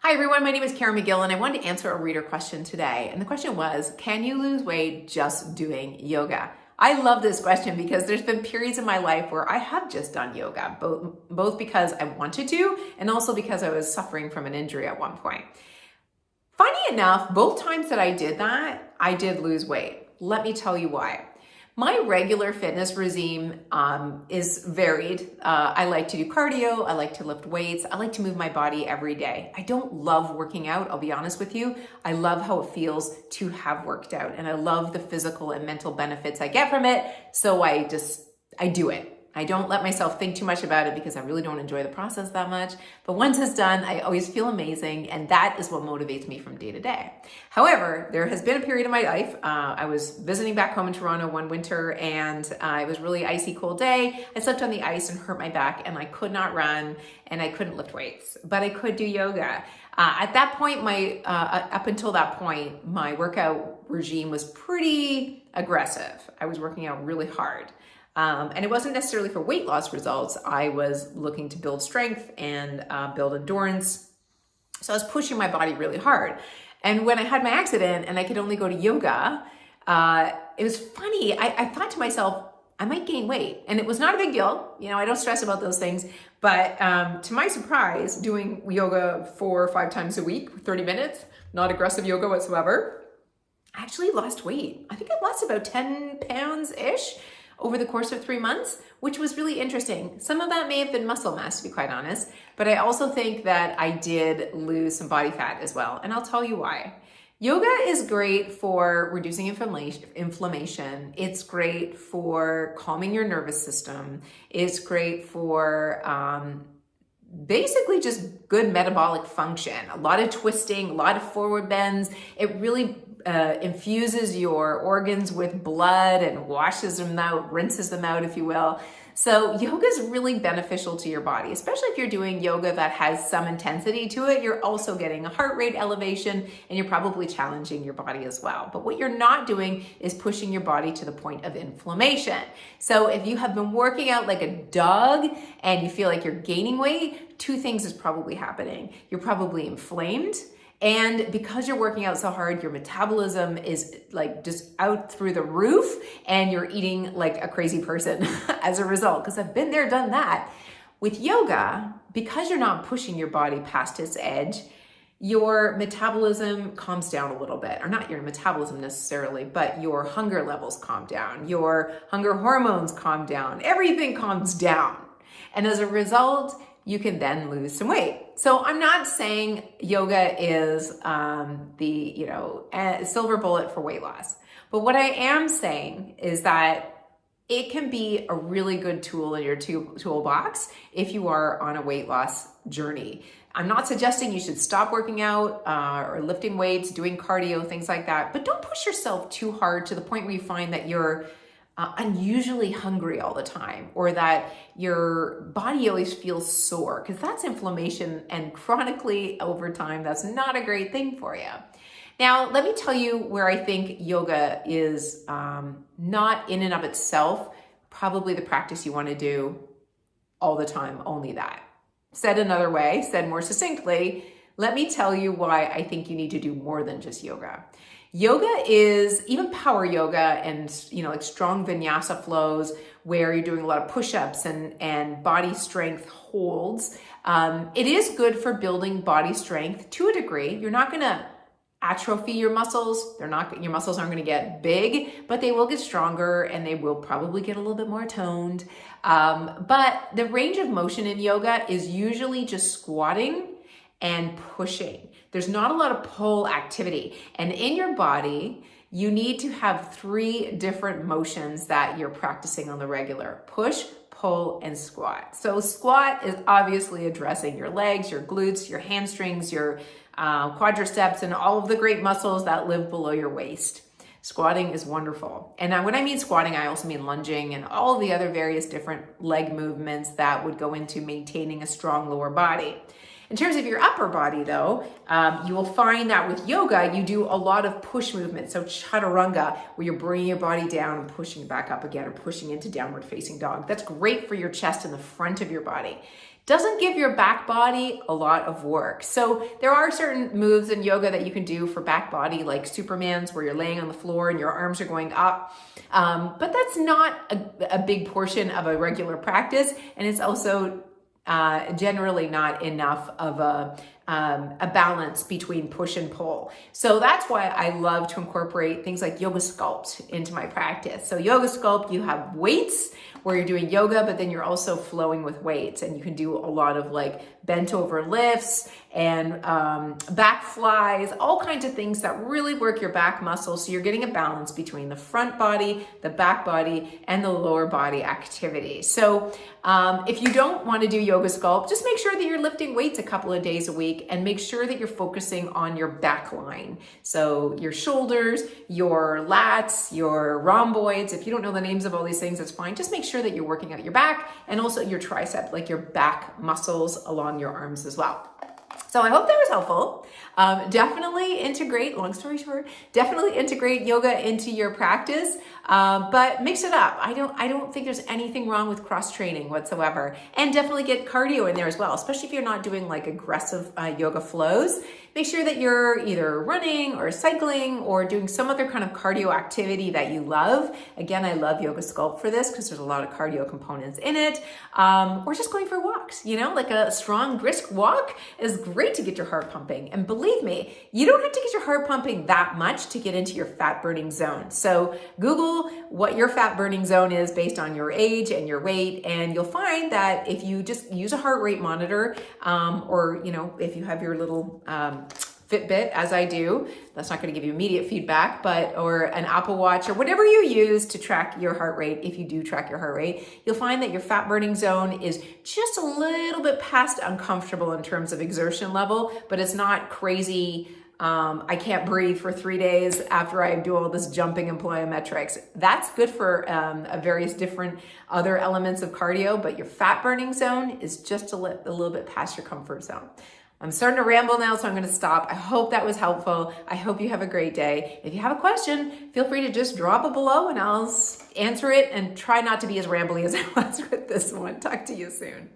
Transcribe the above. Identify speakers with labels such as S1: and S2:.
S1: Hi everyone, my name is Karen McGill and I wanted to answer a reader question today. And the question was, can you lose weight just doing yoga? I love this question because there's been periods in my life where I have just done yoga, both because I wanted to and also because I was suffering from an injury at one point. Funny enough, both times that I did that, I did lose weight. Let me tell you why. My regular fitness regime is varied. I like to do cardio. I like to lift weights. I like to move my body every day. I don't love working out, I'll be honest with you. I love how it feels to have worked out, and I love the physical and mental benefits I get from it. So I do it. I don't let myself think too much about it because I really don't enjoy the process that much. But once it's done, I always feel amazing, and that is what motivates me from day to day. However, there has been a period in my life, I was visiting back home in Toronto one winter, and it was really icy cold day. I slept on the ice and hurt my back, and I could not run, and I couldn't lift weights, but I could do yoga. At that point, up until that point, my workout regime was pretty aggressive. I was working out really hard. And it wasn't necessarily for weight loss results. I was looking to build strength and build endurance. So I was pushing my body really hard. And when I had my accident and I could only go to yoga, it was funny. I thought to myself, I might gain weight. And it was not a big deal. You know, I don't stress about those things. But to my surprise, doing yoga 4 or 5 times a week, 30 minutes, not aggressive yoga whatsoever, I actually lost weight. I think I lost about 10 pounds-ish over the course of 3 months, which was really interesting. Some of that may have been muscle mass, to be quite honest, but I also think that I did lose some body fat as well, and I'll tell you why. Yoga is great for reducing inflammation. It's great for calming your nervous system. It's great for basically just good metabolic function. A lot of twisting, a lot of forward bends. It really infuses your organs with blood and washes them out, rinses them out, if you will. So yoga is really beneficial to your body, especially if you're doing yoga that has some intensity to it. You're also getting a heart rate elevation, and you're probably challenging your body as well. But what you're not doing is pushing your body to the point of inflammation. So if you have been working out like a dog and you feel like you're gaining weight, 2 things is probably happening. You're probably inflamed. And because you're working out so hard, your metabolism is like just out through the roof, and you're eating like a crazy person as a result, because I've been there, done that. With yoga, because you're not pushing your body past its edge, your metabolism calms down a little bit, or not your metabolism necessarily, but your hunger levels calm down, your hunger hormones calm down, everything calms down. And as a result, you can then lose some weight. So I'm not saying yoga is the silver bullet for weight loss. But what I am saying is that it can be a really good tool in your toolbox if you are on a weight loss journey. I'm not suggesting you should stop working out or lifting weights, doing cardio, things like that. But don't push yourself too hard to the point where you find that you're unusually hungry all the time, or that your body always feels sore, because that's inflammation, and chronically over time, that's not a great thing for you. Now, let me tell you where I think yoga is not in and of itself probably the practice you want to do all the time, only that. Said another way, said more succinctly, let me tell you why I think you need to do more than just yoga. Yoga is, even power yoga and like strong vinyasa flows where you're doing a lot of push-ups and body strength holds. It is good for building body strength to a degree. You're not gonna atrophy your muscles. Your muscles aren't gonna get big, but they will get stronger, and they will probably get a little bit more toned. But the range of motion in yoga is usually just squatting and pushing. There's not a lot of pull activity. And in your body, you need to have 3 different motions that you're practicing on the regular: push, pull, and squat. So squat is obviously addressing your legs, your glutes, your hamstrings, your quadriceps, and all of the great muscles that live below your waist. Squatting is wonderful. And when I mean squatting, I also mean lunging and all of the other various different leg movements that would go into maintaining a strong lower body. In terms of your upper body though, you will find that with yoga, you do a lot of push movements. So chaturanga, where you're bringing your body down and pushing back up again, or pushing into downward facing dog. That's great for your chest and the front of your body. Doesn't give your back body a lot of work. So there are certain moves in yoga that you can do for back body, like Superman's, where you're laying on the floor and your arms are going up. But that's not a big portion of a regular practice. And it's also generally not enough of a balance between push and pull. So that's why I love to incorporate things like Yoga Sculpt into my practice. So Yoga Sculpt, you have weights where you're doing yoga, but then you're also flowing with weights, and you can do a lot of like bent over lifts and back flies, all kinds of things that really work your back muscles. So you're getting a balance between the front body, the back body, and the lower body activity. So if you don't want to do Yoga Sculpt, just make sure that you're lifting weights a couple of days a week, and make sure that you're focusing on your back line. So your shoulders, your lats, your rhomboids. If you don't know the names of all these things, that's fine. Just make sure that you're working out your back and also your tricep, like your back muscles along your arms as well. So I hope that was helpful. Definitely integrate, long story short, definitely integrate yoga into your practice, but mix it up. I don't think there's anything wrong with cross training whatsoever. And definitely get cardio in there as well, especially if you're not doing like aggressive yoga flows. Make sure that you're either running or cycling or doing some other kind of cardio activity that you love. Again, I love Yoga Sculpt for this because there's a lot of cardio components in it. Or just going for walks, like a strong, brisk walk is great to get your heart pumping. And believe me, you don't have to get your heart pumping that much to get into your fat burning zone. So Google what your fat burning zone is based on your age and your weight, and you'll find that if you just use a heart rate monitor, or if you have your little Fitbit, as I do, that's not going to give you immediate feedback, or an Apple Watch or whatever you use to track your heart rate. If you do track your heart rate, you'll find that your fat burning zone is just a little bit past uncomfortable in terms of exertion level, but it's not crazy. I can't breathe for 3 days after I do all this jumping and plyometrics. That's good for various different other elements of cardio, but your fat burning zone is just a little bit past your comfort zone. I'm starting to ramble now, so I'm going to stop. I hope that was helpful. I hope you have a great day. If you have a question, feel free to just drop it below and I'll answer it, and try not to be as rambly as I was with this one. Talk to you soon.